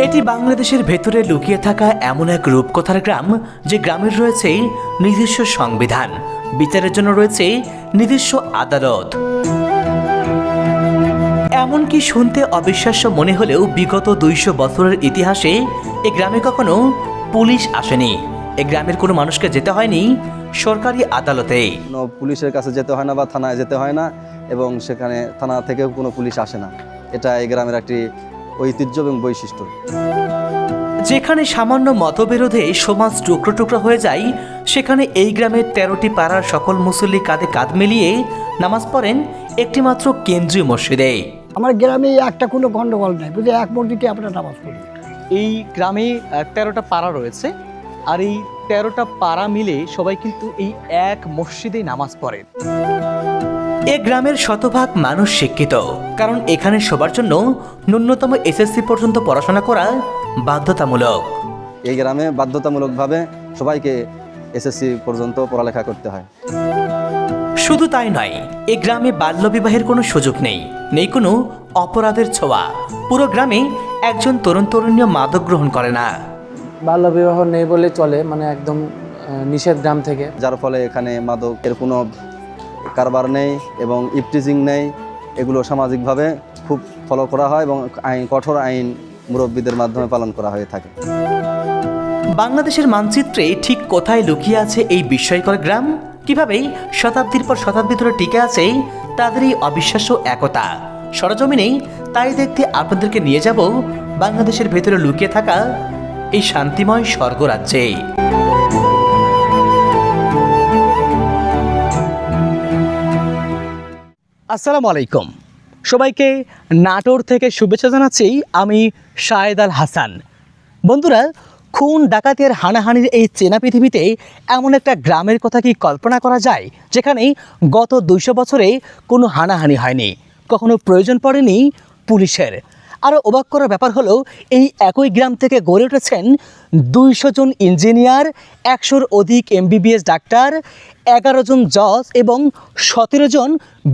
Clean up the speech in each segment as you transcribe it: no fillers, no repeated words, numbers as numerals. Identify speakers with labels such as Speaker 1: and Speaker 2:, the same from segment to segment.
Speaker 1: এটি বাংলাদেশের ভেতরে লুকিয়ে থাকা এমন এক রূপকথার গ্রাম, যে গ্রামের রয়েছে নিজস্ব সংবিধান, বিচারের জন্য রয়েছে নিজস্ব আদালত। এমনকি শুনতে অবিশ্বাস্য মনে হলেও বিগত 200 বছরের ইতিহাসে এ গ্রামে কখনো পুলিশ আসেনি। এ গ্রামের কোনো মানুষকে যেতে হয়নি সরকারি আদালতে।
Speaker 2: কোনো পুলিশের কাছে যেতে হয় না বা থানায় যেতে হয় না, এবং সেখানে থানা থেকেও কোনো পুলিশ আসে না। এটা এই গ্রামের একটি ঐতিহ্য এবং বৈশিষ্ট্য।
Speaker 1: যেখানে সামান্য মতবিরোধে সমাজ টুকরো টুকরো হয়ে যায়, সেখানে এই গ্রামের 13টি পাড়ার সকল মুসল্লি কাঁধে কাঁধ মিলিয়ে নামাজ পড়েন একটি মাত্র কেন্দ্রীয় মসজিদে।
Speaker 3: আমার গ্রামে একটা কোনো গন্ডগোল নাই, বুঝে এক মসজিদে আমরা নামাজ পড়ি।
Speaker 4: এই গ্রামে 13টা পাড়া রয়েছে, আর এই 13টা পাড়া মিলে সবাই কিন্তু এই এক মসজিদে নামাজ পড়ে।
Speaker 1: এ গ্রামের শতভাগ মানুষ শিক্ষিত, কারণ এখানে সবার জন্য ন্যূনতম এসএসসি পর্যন্ত পড়াশোনা করা বাধ্যতামূলক।
Speaker 2: এই গ্রামে বাধ্যতামূলকভাবে সবাইকে এসএসসি পর্যন্ত পড়ালেখা করতে হয়।
Speaker 1: শুধু তাই নয়, এ গ্রামে বাল্যবিবাহের কোনো সুযোগ নেই, নেই কোনো অপরাধের ছোঁয়া। পুরো গ্রামে একজন তরুণ তরুণীও মাদক গ্রহণ করে না।
Speaker 5: বাল্যবিবাহ নেই বলে চলে, মানে একদম নিষেধ গ্রাম থেকে।
Speaker 2: যার ফলে এখানে মাদকের কোনো কারবার নেই এবং ইফটিজিং নেই। এগুলো সামাজিকভাবে খুব ফলো করা হয় এবং কঠোর আইন মুরব্বীদের মাধ্যমে পালন করা হয়ে থাকে।
Speaker 1: বাংলাদেশের মানচিত্রে ঠিক কোথায় লুকিয়ে আছে এই বিস্ময়কর গ্রাম, কিভাবে শতাব্দীর পর শতাব্দী ধরে টিকে আছে তাদের এই অবিশ্বাস্য একতা সরজমিনেই, তাই দেখতে আপনাদেরকে নিয়ে যাব বাংলাদেশের ভেতরে লুকিয়ে থাকা এই শান্তিময় স্বর্গরাজ্যে।
Speaker 4: আসসালামু আলাইকুম, সবাইকে নাটোর থেকে শুভেচ্ছা জানাচ্ছি। আমি শাহেদ আল হাসান। বন্ধুরা, খুন ডাকাতের হানাহানির এই চেনা পৃথিবীতে এমন একটা গ্রামের কথা কি কল্পনা করা যায়, যেখানে গত 200 বছরে কোনো হানাহানি হয়নি, কখনো প্রয়োজন পড়েনি পুলিশের। আরও অবাক করার ব্যাপার হলো, এই একই গ্রাম থেকে গড়ে উঠেছেন 200 জন ইঞ্জিনিয়ার, 100-র অধিক MBBS ডাক্তার, 11 জন জজ এবং 17 জন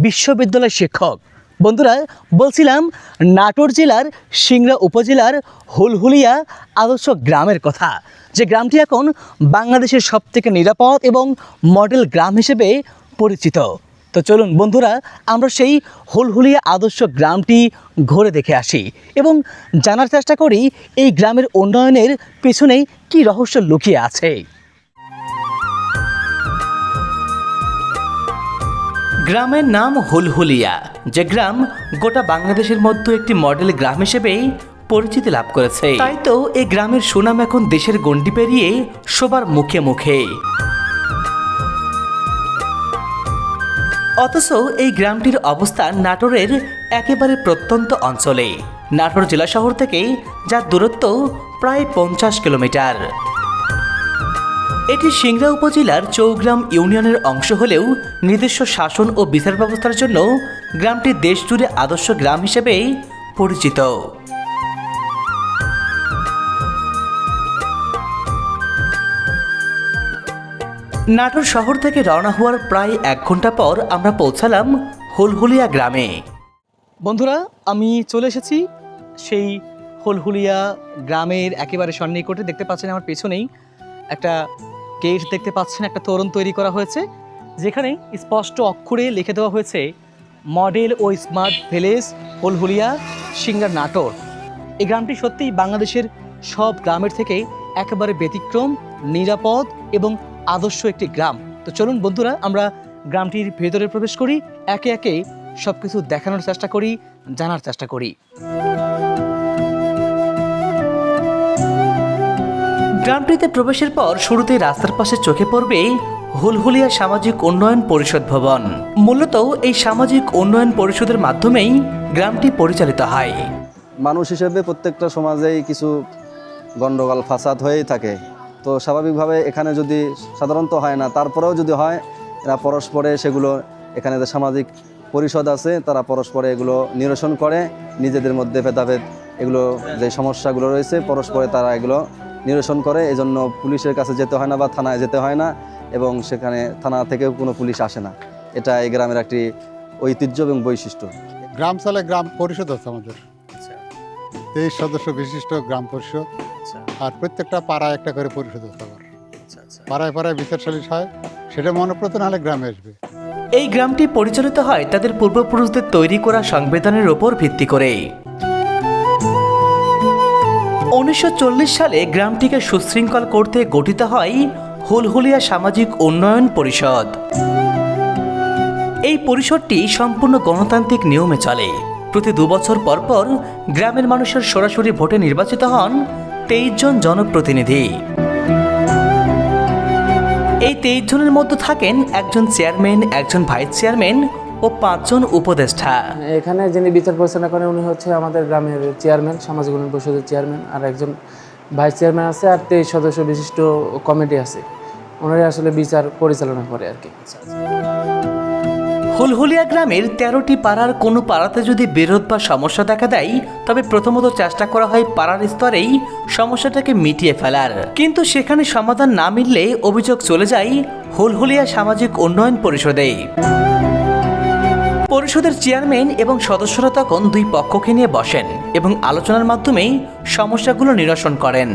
Speaker 4: বিশ্ববিদ্যালয় শিক্ষক। বন্ধুরা, বলছিলাম নাটোর জেলার সিংড়া উপজেলার হুলহুলিয়া আদর্শ গ্রামের কথা, যে গ্রামটি এখন বাংলাদেশের সবথেকে নিরাপদ এবং মডেল গ্রাম হিসেবে পরিচিত। তো চলুন বন্ধুরা, আমরা সেই হুলহুলিয়া আদর্শ গ্রামটি ঘুরে দেখে আসি এবং জানার চেষ্টা করি এই গ্রামের উন্নয়নের পেছনে কী রহস্য লুকিয়ে আছে।
Speaker 1: গ্রামের নাম হুলহুলিয়া, যে গ্রাম গোটা বাংলাদেশের মধ্যে একটি মডেল গ্রাম হিসেবে পরিচিতি লাভ করেছে। তাই তো এই গ্রামের সুনাম এখন দেশের গণ্ডি পেরিয়ে সবার মুখে মুখে। অথচ এই গ্রামটির অবস্থান নাটোরের একেবারে প্রত্যন্ত অঞ্চলে, নাটোর জেলা শহর থেকে যার দূরত্ব প্রায় 50 কিলোমিটার। এটি সিংড়া উপজেলার চৌগ্রাম ইউনিয়নের অংশ হলেও নিজস্ব শাসন ও বিচার ব্যবস্থার জন্য গ্রামটি দেশ জুড়ে আদর্শ গ্রাম হিসেবে পরিচিত। নাটোর শহর থেকে রওনা হওয়ার প্রায় 1 ঘন্টা পর আমরা পৌঁছালাম হুলহুলিয়া গ্রামে।
Speaker 4: বন্ধুরা, আমি চলে এসেছি সেই হুলহুলিয়া গ্রামের একেবারে সন্নিকটে। দেখতে পাচ্ছেন আমার পেছনেই একটা গেট দেখতে পাচ্ছেন, একটা তোরণ তৈরি করা হয়েছে, যেখানে স্পষ্ট অক্ষরে লিখে দেওয়া হয়েছে মডেল ও স্মার্ট ভিলেজ হুলহুলিয়া সিংড়া নাটোর। এই গ্রামটি সত্যিই বাংলাদেশের সব গ্রামের থেকে একেবারে ব্যতিক্রম, নিরাপদ এবং আদর্শ একটি গ্রাম। তো চলুন বন্ধুরা, আমরা গ্রামটির ভেতরে প্রবেশ করি, একে একে সব কিছু দেখানোর চেষ্টা করি, জানার চেষ্টা করি।
Speaker 1: গ্রামটিতে প্রবেশের পর শুরুতেই রাস্তার পাশে চোখে পড়বে হুলহুলিয়া সামাজিক উন্নয়ন পরিষদ ভবন। মূলত এই সামাজিক উন্নয়ন পরিষদের মাধ্যমেই গ্রামটি পরিচালিত হয়।
Speaker 2: মানুষ হিসেবে প্রত্যেকটা সমাজেই কিছু গণ্ডগোল ফাসাদ হয়েই থাকে। তো স্বাভাবিকভাবে এখানে যদি সাধারণত হয় না, তারপরেও যদি হয়, এরা পরস্পরে সেগুলো, এখানে যে সামাজিক পরিষদ আছে তারা পরস্পরে এগুলো নিরসন করে, নিজেদের মধ্যে ভেদাভেদ এগুলো যে সমস্যাগুলো রয়েছে পরস্পরে তারা এগুলো নিরসন করে। এজন্য পুলিশের কাছে যেতে হয় না বা থানায় যেতে হয় না, এবং সেখানে থানা থেকেও কোনো পুলিশ আসে না। এটা এই গ্রামের একটি ঐতিহ্য এবং বৈশিষ্ট্য।
Speaker 6: গ্রাম চলে, গ্রাম পরিষদ আছে আমাদের। 23 সদস্য বিশিষ্ট গ্রাম পরিষদ, আর প্রত্যেকটা পাড়ায় একটা করে পরিষদ হতে পারে। পাড়ায় পাড়ায় বিচার সালিশ হয়, সেটা মনোপ্রত নাহলে গ্রামে আসবে।
Speaker 1: এই গ্রামটি পরিচালিত হয় তাদের পূর্বপুরুষদের তৈরি করা সংবিধানের ওপর ভিত্তি করে। 1940 সালে গ্রামটিকে সুশৃঙ্খল করতে গঠিত হয় হুলহুলিয়া সামাজিক উন্নয়ন পরিষদ। এই পরিষদটি সম্পূর্ণ গণতান্ত্রিক নিয়মে চলে। প্রতি 2 বছর পর পর গ্রামের মানুষের সরাসরি ভোটে নির্বাচিত হন 23 জন জনপ্রতিনিধি। এই 23 জনের মধ্যে থাকেন একজন চেয়ারম্যান, একজন ভাইস চেয়ারম্যান ও 5 জন উপদেষ্টা।
Speaker 5: এখানে যিনি বিচার পরিচালনা করেন উনি হচ্ছে আমাদের গ্রামের চেয়ারম্যান, সামাজিক উন্নয়ন পরিষদের চেয়ারম্যান, আর একজন ভাইস চেয়ারম্যান আছে, আর 23 সদস্য বিশিষ্ট কমিটি আছে, ওনারা আসলে বিচার পরিচালনা করে আর কি।
Speaker 1: হুলহুলিয়া গ্রামের 13টি পাড়ার কোনো পাড়াতে যদি বিরোধ বা সমস্যা দেখা দেয়, তবে প্রথমত চেষ্টা করা হয় পাড়ার স্তরেই সমস্যাটাকে মিটিয়ে ফেলার। কিন্তু সেখানে সমাধান না মিললে অভিযোগ চলে যায় হুলহুলিয়া সামাজিক উন্নয়ন পরিষদে। পরিষদের চেয়ারম্যান এবং সদস্যরা তখন 2 পক্ষকে নিয়ে বসেন এবং আলোচনার মাধ্যমেই সমস্যাগুলো নিরসন করেন।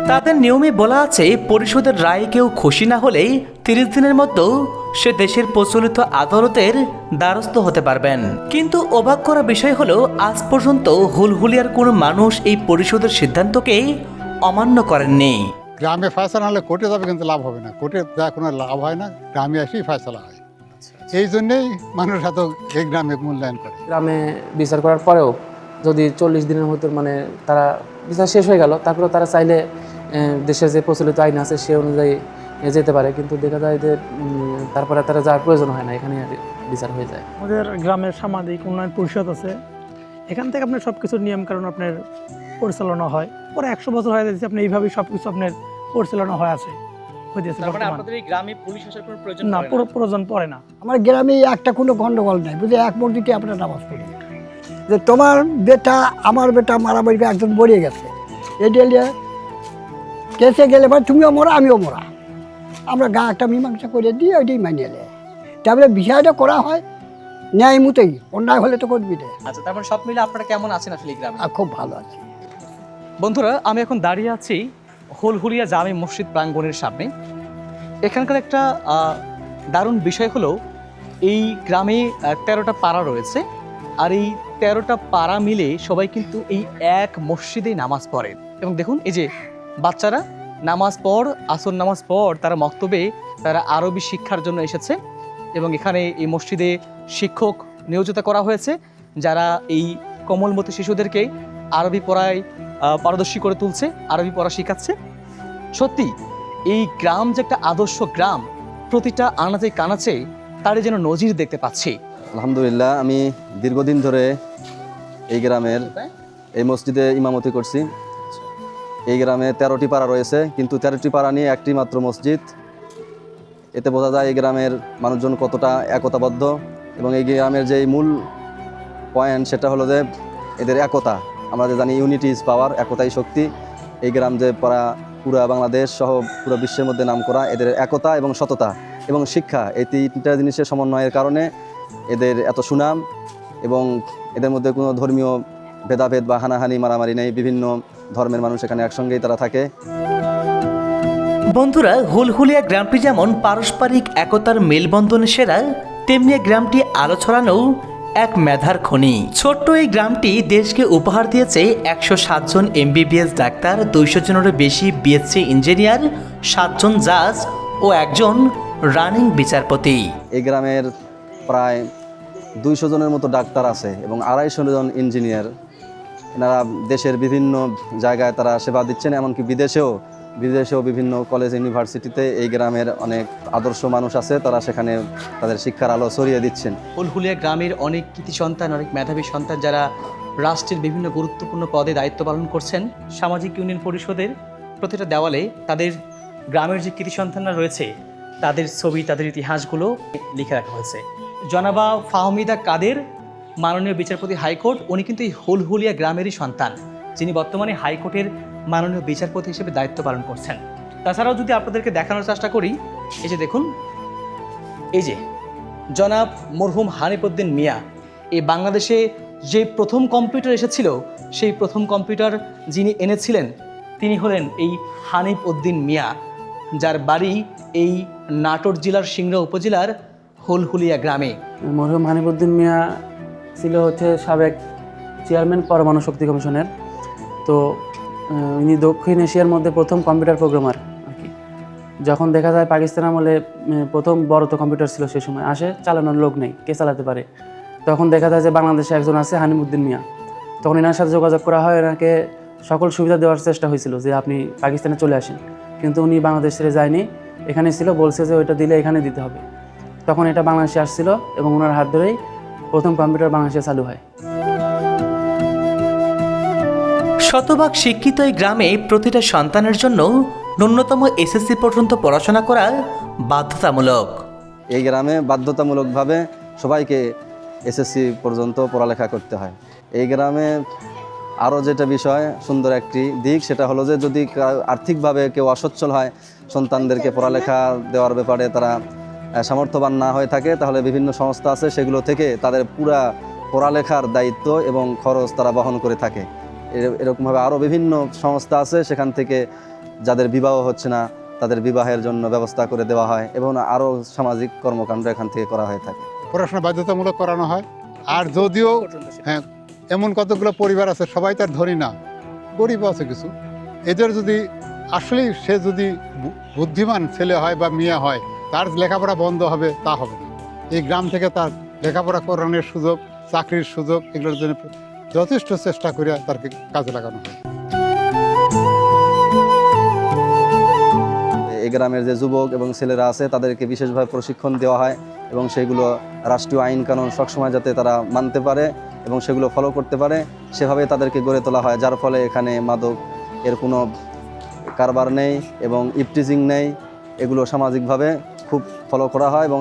Speaker 1: তাদের নিয়মে বলা আছে, পরিষদের রায়ে কেউ খুশি না হলে 30 দিনের মধ্যে সে দেশের প্রচলিত আদালতের দ্বারস্থ হতে পারবেন। কিন্তু অবাক করা বিষয় হলো, আজ পর্যন্ত হুলহুলিয়ার কোনো মানুষ এই পরিষদের সিদ্ধান্তকে অমান্য করেননি।
Speaker 6: গ্রামে ফয়সালা হলে কোর্টে যাবে, কিন্তু লাভ হবে না। কোর্টে যা কোনো লাভ হয় না, গ্রামে এসেই ফয়সালা হয়। এই জন্যেই মানুষ এত এই গ্রামে মূল্যায়ন করে।
Speaker 5: গ্রামে বিচার করার পরেও যদি 40 দিনের মধ্যে মানে তারা বিচার শেষ হয়ে গেল, তারপরে তারা চাইলে দেশের যে প্রচলিত আইন আছে সে অনুযায়ী যেতে পারে, কিন্তু দেখা যায় যে তারপরে তারা যাওয়ার প্রয়োজন হয় না, এখানে বিচার হয়ে যায়।
Speaker 7: আমাদের গ্রামের সামাজিক উন্নয়ন পরিষদ আছে, এখান থেকে আপনার সব কিছুর নিয়মকানুন আপনার পরিচালনা হয়। পরে 100 বছর হয়ে যাচ্ছে আপনি এইভাবেই সব কিছু আপনার পরিচালনা হয়ে আছে না, প্রয়োজন পড়ে না।
Speaker 3: আমার গ্রামে একটা কোনো গন্ডগোল নাই, বুঝে এক মসজিদে আমরা নামাজ পড়ি। যে তোমার বেটা আমার বেটা মারামারি করে একজন মরে গেছে, এটা কেসে গেলে ভাই তুমিও মরা আমিও মরা, আমরা গা একটা মীমাংসা করে দিয়ে ওইটাই মানিয়ে নেয়। তারপরে বিষয়টা করা হয় ন্যায় মতোই, অন্যায় হলে তো করবি না।
Speaker 4: আচ্ছা, তারপর সব মিলে আপনারা কেমন আছেন আসলে এই গ্রামে?
Speaker 3: খুব ভালো আছি।
Speaker 4: বন্ধুরা, আমি এখন দাঁড়িয়ে আছি হুলহুলিয়া জামে মসজিদ প্রাঙ্গণের সামনে। এখানকার একটা দারুণ বিষয় হলো, এই গ্রামে 13টা পাড়া রয়েছে, আর এই 13টা পাড়া মিলে সবাই কিন্তু এই এক মসজিদে নামাজ পড়ে। এবং দেখুন, এই যে বাচ্চারা নামাজ পড়, আসর নামাজ পড়, তারা মক্তবে তারা আরবি শিক্ষার জন্য এসেছে। এবং এখানে এই মসজিদে শিক্ষক নিয়োজিত করা হয়েছে, যারা এই কোমলমতি শিশুদেরকে আরবি পড়ায় পারদর্শী করে তুলছে, আরবি পড়া শেখাচ্ছে। সত্যি এই গ্রাম যে একটা আদর্শ গ্রাম, প্রতিটা আনাচে কানাচে তারই যেন নজির দেখতে পাচ্ছি।
Speaker 2: আলহামদুলিল্লাহ, আমি দীর্ঘদিন ধরে এই গ্রামের এই মসজিদে ইমামতি করছি। এই গ্রামে 13টি পাড়া রয়েছে, কিন্তু 13টি পাড়া নিয়ে একটি মাত্র মসজিদ। এতে বোঝা যায় এই গ্রামের মানুষজন কতটা একতাবদ্ধ। এবং এই গ্রামের যে মূল পয়েন্ট, সেটা হলো যে এদের একতা। আমরা যে জানি ইউনিটি ইজ পাওয়ার, একতাই শক্তি। এই গ্রাম যে পুরা বাংলাদেশ সহ পুরো বিশ্বের মধ্যে নাম করা, এদের একতা এবং সততা এবং শিক্ষা, এই 3টা জিনিসের সমন্বয়ের কারণে এদের এত সুনাম। এবং এদের মধ্যে কোনো ধর্মীয় ভেদাভেদ বা হানাহানি মারামারি নেই। বিভিন্ন ধর্মের মানুষ এখানে একসঙ্গেই তারা থাকে।
Speaker 1: বন্ধুরা, হুলহুলিয়া গ্রামটি যেমন পারস্পরিক একতার মেলবন্ধনে সেরা, তেমনি গ্রামটি আলো ছড়ানো এক মেধার খনি। ছোট্ট এই গ্রামটি দেশকে উপহার দিয়েছে 107 জন MBBS ডাক্তার, 200 জনেরও বেশি BSc ইঞ্জিনিয়ার, 7 জন জাজ ও 1 জন রানিং বিচারপতি।
Speaker 2: এই গ্রামের প্রায় 200 জনের মতো ডাক্তার আছে এবং 250 জন ইঞ্জিনিয়ার। এনারা দেশের বিভিন্ন জায়গায় তারা সেবা দিচ্ছেন, এমনকি বিদেশেও বিভিন্ন কলেজ ইউনিভার্সিটিতে এই গ্রামের অনেক আদর্শ মানুষ আছে, তারা সেখানে তাদের শিক্ষার আলো ছড়িয়ে দিচ্ছেন।
Speaker 4: হুলহুলিয়া গ্রামের অনেক কৃতি সন্তান, অনেক মেধাবী সন্তান, যারা রাষ্ট্রের বিভিন্ন গুরুত্বপূর্ণ পদে দায়িত্ব পালন করছেন। সামাজিক ইউনিয়ন পরিষদের প্রতিটা দেওয়ালে তাদের গ্রামের যে কৃতি সন্তানরা রয়েছে, তাদের ছবি, তাদের ইতিহাসগুলো লিখে রাখা হয়েছে। জনাবা ফাহমিদা কাদের, মাননীয় বিচারপতি হাইকোর্ট, উনি কিন্তু এই হুলহুলিয়া গ্রামেরই সন্তান, যিনি বর্তমানে হাইকোর্টের মাননীয় বিচারপতি হিসেবে দায়িত্ব পালন করছেন। তাছাড়াও যদি আপনাদেরকে দেখানোর চেষ্টা করি, এই যে দেখুন, এই যে জনাব মরহুম হানিফউদ্দিন মিয়া, এই বাংলাদেশে যে প্রথম কম্পিউটার এসেছিল সেই প্রথম কম্পিউটার যিনি এনেছিলেন তিনি হলেন এই হানিফ উদ্দিন মিয়া, যার বাড়ি এই নাটোর জেলার সিংড়া উপজেলার হুলহুলিয়া গ্রামে।
Speaker 5: মরহুম হানিফউদ্দিন মিয়া ছিল হচ্ছে সাবেক চেয়ারম্যান পরমাণু শক্তি কমিশনের। তো ইনি দক্ষিণ এশিয়ার মধ্যে প্রথম কম্পিউটার প্রোগ্রামার আর কি। যখন দেখা যায় পাকিস্তান আমলে প্রথম বড় তো কম্পিউটার ছিল সে সময়, আসে চালানোর লোক নেই, কে চালাতে পারে, তখন দেখা যায় যে বাংলাদেশে একজন আছে হানিফউদ্দিন মিয়া। তখন এনার সাথে যোগাযোগ করা হয়, এনাকে সকল সুবিধা দেওয়ার চেষ্টা হয়েছিল যে আপনি পাকিস্তানে চলে আসেন, কিন্তু উনি বাংলাদেশ ছেড়ে যায়নি, এখানে ছিল, বলছে যে ওইটা দিলে এখানে দিতে হবে। তখন এটা বাংলাদেশে আসছিল এবং ওনার হাত ধরেই প্রথম কম্পিউটার বাংলাদেশে চালু হয়।
Speaker 1: শতভাগ শিক্ষিত এই গ্রামে প্রতিটা সন্তানের জন্য ন্যূনতম এসএসসি পর্যন্ত পড়াশোনা করা বাধ্যতামূলক।
Speaker 2: এই গ্রামে বাধ্যতামূলকভাবে সবাইকে এসএসসি পর্যন্ত পড়ালেখা করতে হয়। এই গ্রামে আরও যেটা বিষয় সুন্দর একটি দিক, সেটা হলো যে যদি আর্থিকভাবে কেউ অসচ্ছল হয়, সন্তানদেরকে পড়ালেখা দেওয়ার ব্যাপারে তারা সামর্থ্যবান না হয়ে থাকে, তাহলে বিভিন্ন সংস্থা আছে সেগুলো থেকে তাদের পুরা পড়ালেখার দায়িত্ব এবং খরচ তারা বহন করে থাকে। এরকমভাবে আরও বিভিন্ন সংস্থা আছে, সেখান থেকে যাদের বিবাহ হচ্ছে না তাদের বিবাহের জন্য ব্যবস্থা করে দেওয়া হয় এবং আরও সামাজিক কর্মকাণ্ড এখান থেকে করা হয়ে থাকে।
Speaker 6: পড়াশোনা বাধ্যতামূলক করানো হয়। আর যদিও হ্যাঁ এমন কতগুলো পরিবার আছে সবাই তার ধনী না, গরিব আছে কিছু, এদের যদি আসলেই সে যদি বুদ্ধিমান ছেলে হয় বা মেয়ে হয়, তার লেখাপড়া বন্ধ হবে তা হবে না। এই গ্রাম থেকে তার লেখাপড়া করানোর সুযোগ, চাকরির সুযোগ, এগুলোর জন্য যথেষ্ট চেষ্টা করে তাকে কাজে লাগানো হয়।
Speaker 2: এই গ্রামের যে যুবক এবং ছেলেরা আছে তাদেরকে বিশেষভাবে প্রশিক্ষণ দেওয়া হয় এবং সেগুলো রাষ্ট্রীয় আইন কানুন সবসময় যাতে তারা মানতে পারে এবং সেগুলো ফলো করতে পারে সেভাবে তাদেরকে গড়ে তোলা হয়, যার ফলে এখানে মাদক এর কোনো কারবার নেই এবং ইফটিজিং নেই। এগুলো সামাজিকভাবে খুব ফলো করা হয় এবং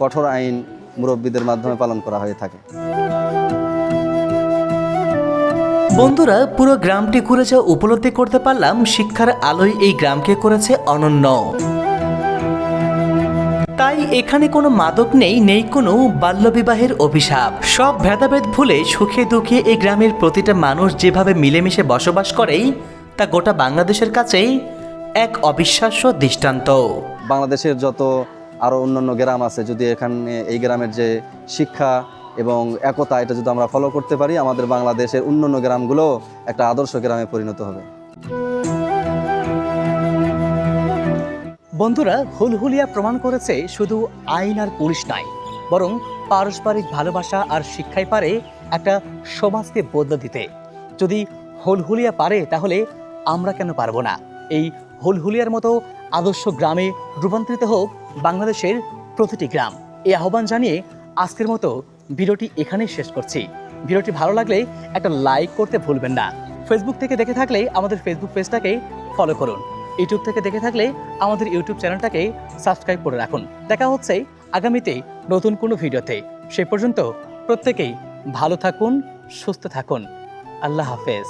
Speaker 2: কঠোর আইন মুরব্বীদের মাধ্যমে পালন করা হয়ে থাকে।
Speaker 1: বন্ধুরা, পুরো গ্রামটি ঘুরে যা উপলব্ধি করতে পারলাম, শিক্ষার আলোয় এই গ্রামকে করেছে অনন্য। তাই এখানে কোনো মাদক নেই, নেই কোনো বাল্যবিবাহের অভিশাপ। সব ভেদাভেদ ভুলে সুখে দুঃখে এই গ্রামের প্রতিটা মানুষ যেভাবে মিলেমিশে বসবাস করে তা গোটা বাংলাদেশের কাছেই এক অবিশ্বাস্য দৃষ্টান্ত।
Speaker 2: বাংলাদেশের যত আরও অন্যান্য গ্রাম আছে, যদি এখানে এই গ্রামের যে শিক্ষা এবং একতা এটা যদি আমরা ফলো করতে পারি, আমাদের বাংলাদেশের অন্যান্য গ্রামগুলো একটা আদর্শ গ্রামে পরিণত হবে।
Speaker 4: বন্ধুরা, হুলহুলিয়া প্রমাণ করেছে শুধু আইন আর পুলিশ নয়, বরং পারস্পরিক ভালোবাসা আর শিক্ষাই পারে একটা সমাজকে বদলে দিতে। যদি হুলহুলিয়া পারে তাহলে আমরা কেন পারবো না? এই হুলহুলিয়ার মতো আদর্শ গ্রামে রূপান্তরিত হোক বাংলাদেশের প্রতিটি গ্রাম। এই আহ্বান জানিয়ে আজকের মতো ভিডিওটি এখানেই শেষ করছি। ভিডিওটি ভালো লাগলে একটা লাইক করতে ভুলবেন না। ফেসবুক থেকে দেখে থাকলে আমাদের ফেসবুক পেজটাকে ফলো করুন। ইউটিউব থেকে দেখে থাকলে আমাদের ইউটিউব চ্যানেলটাকে সাবস্ক্রাইব করে রাখুন। দেখা হচ্ছে আগামীতে নতুন কোনো ভিডিওতে। সেই পর্যন্ত প্রত্যেকেই ভালো থাকুন, সুস্থ থাকুন। আল্লাহ হাফেজ।